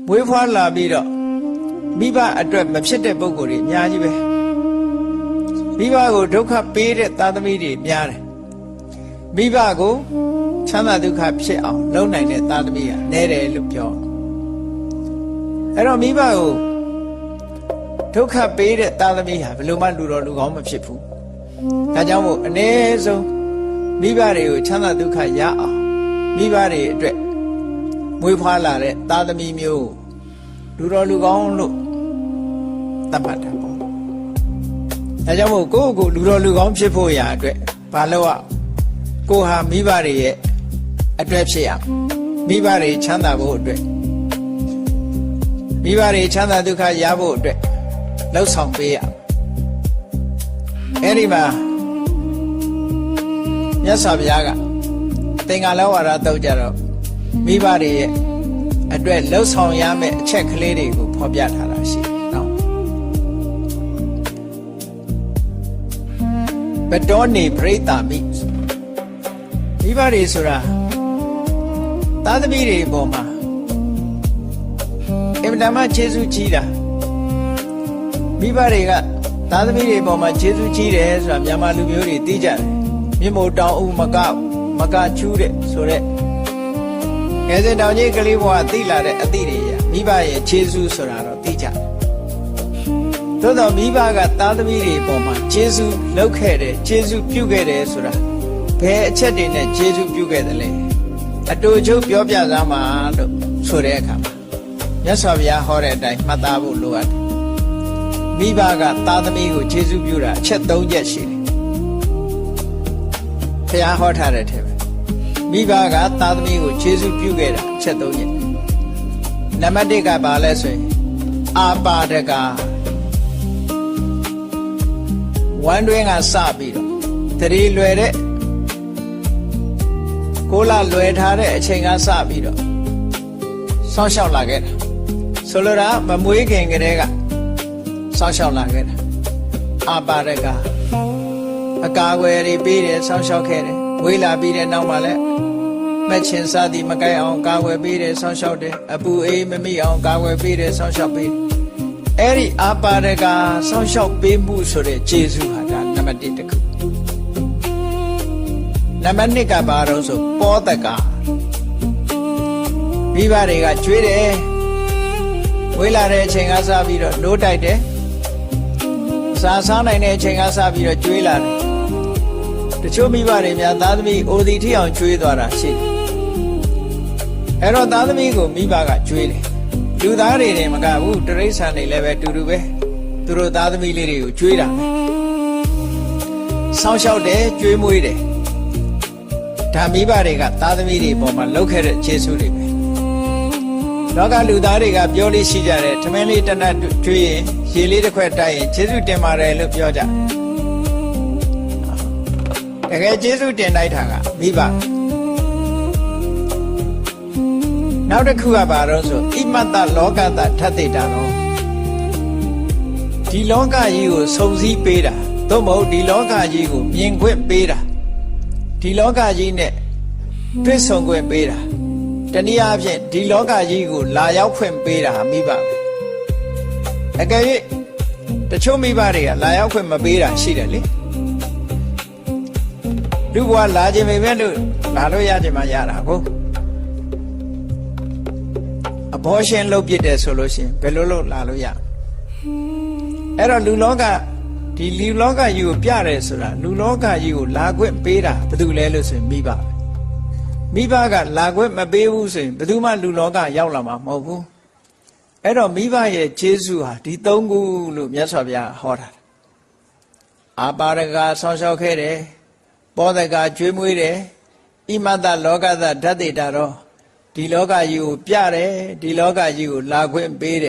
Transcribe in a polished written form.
မွေးဖွားလာပြီးတော့မိဘအတွက်မဖြစ်တဲ့ပုဂ္ဂိုလ်တွေအများကြီးပဲမိဘကိုဒုက္ခပေးတဲ့သားသမီးတွေများတယ်မိဘကိုချမ်းသာဒုက္ခဖြစ်အောင်လုပ်နိုင်တဲ့သားသမီးကနည်းတယ်လို့ပြောအဲ့တော့မိဘကိုဒုက္ခပေးတဲ့သားသမီးဟာဘယ်လိုမှလူတော်လူကောင်းမဖြစ်ဘူးဒါကြောင့်မို့အ ਨੇ ဆုံးမိဘတွေကိုချမ်းသာဒုက္ခရအောင်မိဘတွေအတွက်မွေးဖွားလာတဲ့သားသမီးမျိုးလူတော်လူကောင်းလို့သတ်မှတ်တာပေါ့ဒါကြောင့်မို့ကိုယ့်ကိုလူတော်လူကောင်းဖြစ်ဖို့ရာအတွက်ဘာလို့ကိုဟာမိဘတွေရဲ့အတွက်ဖြစ်ရမိဘတွေချမ်းသာဖို့အတွက်မိဘတွေချမ်းသာဒုက္ခရဖို့အတွက်လှုပ်ဆောင်ပေးရအဲ့ဒီမှာမြတ်စွာဘုရားကသင်္ဃာလောဝါဒတုတ်ကြတော့မိဘတွေရဲ့အတွက်လှုပ်ဆောင်ရမယ့်အချက်ကလေးတွေကိုဖော်ပြထားတာရှိတယ်နော်ဘတော်နေပရိသမိမိဘတွေဆိုတာသားသမီးတွေအပေါ်မှာအင်မတန်မှကျေးဇူးကြီးတာမိဘတွေကသားသမီးတွေအပေါ်မှာကျေးဇူးကြီးတယ်ဆိုတာမြန်မာလူမျိုးတွေသိကြတယ်မြင့်မို့တောင်ဦးမကချူးတဲ့ဆိုတဲ့ငယ်စဉ်တောင်ကြီးကလေးဘဝသိလာတဲ့အသည့်တွေမိဘရဲ့ကျေးဇူးဆိုတာတော့သိကြတယ်သို့တော့မိဘကသားသမီးတွေအပေါ်မှာကျေးဇူးလုပ်ခဲ့တယ်ကျေးဇူးပြုခဲ့တယ်ဆိုတာဘယ်အချက်တွေနဲ့ကျေးဇူးပြုခဲ့တယ်လဲအတူချုပ်ပြောပြစမ်းပါလို့ဆိုတဲ့အခါမှာမြတ်စွာဘုရားဟောတဲ့အတိုင်းမှတ်သားဖို့လိုအပ်တယ်မိဘကသားသမီးကိုကျေးဇူးပြုတာအချက်၃ချက်ရှိတယ်ဘုရားဟောထားတဲ့ထဲပဲမိဘကသားသမီးကိုကျေးဇူးပြုခဲ့တာအချက်၃ချက်နံပါတ်၁ကဘာလဲဆိုရင်အာပါဒကဝမ်းတွင်းကစပြီးတော့တတိလွယ်တဲ့ကိုလာလွယ်ထားတဲ့အချိန်ကစပြီးတော့စောင့်ရှောက်လာခဲ့တာဆိုလိုတာမမွေးခင်ကတည်းကစောင့်ရှောက်လာခဲ့တာအာပါဒကအကာအကွယ်တွေပေးတယ်စောင့်ရှောက်ခဲ့တယ်ဝေးလာပြီးတဲ့နောက်မှာလည်းမချင်စားသည်မကိုက်အောင်ကာကွယ်ပေးတယ်စောင့်ရှောက်တယ်အပူအေးမမိအောင်ကာကွယ်ပေးတယ်စောင့်ရှောက်ပေးအဲ့ဒီအာပါဒကစောင့်ရှောက်ပေးမှုဆိုတဲ့ကျေးဇူးဟာဒါနံပါတ်1တစ်ခုနံပါတ်2ကဘာလို့ဆိုပောတကမိဘတွေကကျွေးတယ်ဝေးလာတဲ့အချိန်ကစပြီးတော့နိုးတိုက်တယ်စားနိုင်တဲ့အချိန်ကစပြီးတော့ကျွေးလာတယ်တချို့မိဘတွေများသားသမီးအိုဒီထိအောင်ကျွေးသွားတာရှိတယ်အဲ့တော့သားသမီးကိုမိဘကကျွေးတယ်လူသားတွေနေမကဘူးတိရစ္ဆာန်တွေလည်းပဲတူတူပဲသူတို့သားသမီးလေးတွေကိုကျွေးတာပဲစောင့်ရှောက်တယ်ကျွေးမွေးတယ်ဒါမိဘတွေကသားသမီးတွေပေါ်မှာလုပ်ခဲ့တဲ့ကျေးဇူးတွေပဲလောကလူသားတွေကပြောလို့ရှိကြတယ်ထမင်းလေးတနတ်ကျွေးရင်ရေလေးတစ်ခွက်တိုက်ရင်ကျေးဇူးတင်ပါတယ်လို့ပြောကြတကယ်ကျေးဇူးတင်လိုက်တာကမိဘနောက်တစ်ခုကဘာလို့ဆိုဣမတ္တလောကတထတ္တိတာတော့ဒီလောကကြီးကိုစုံစည်းပေးတာသို့မဟုတ်ဒီလောကကြီးကိုမြင်ခွင့်ပေးတာဒီလောကကြီးနဲ့တွေ့ဆုံခွင့်ပေးတာတနည်းအားဖြင့်ဒီလောကကြီးကိုလာရောက်ခွင့်ပေးတာမိဘပဲအကယ်၍တချို့မိဘတွေကလာရောက်ခွင့်မပေးတာရှိတယ်လေလူဘဝလာခြင်းပဲလို့လာလို့ရခြင်းမှရတာကိုအဘောရှင်လုပ်ပြတယ်ဆိုလို့ရှိရင်ဘယ်လိုလုပ်လာလို့ရအဲ့တော့လူလောကဒီလူလောကကြီးကိုပြတယ်ဆိုတာလူလောကကြီးကိုလာခွင့်ပေးတာဘယ်သူလဲလို့ဆိုရင်မိဘပဲမိဘကလာခွင့်မပေးဘူးဆိုရင်ဘယ်သူမှလူလောကရောက်လာမှာမဟုတ်ဘူးအဲ့တော့မိဘရဲ့ကျေးဇူးဟာဒီ၃ခုလို့မြတ်စွာဘုရားဟောတာအာပါဒကဆောင်းလျှောက်ခဲ့တယ်ပောဒကကျွေးမွေးတယ်ဣမတ္တလောကသဓာတ်တေတာတော့ဒီလောကကြီးကိုပြတယ်ဒီလောကကြီးကိုလာခွင့်ပေးတယ်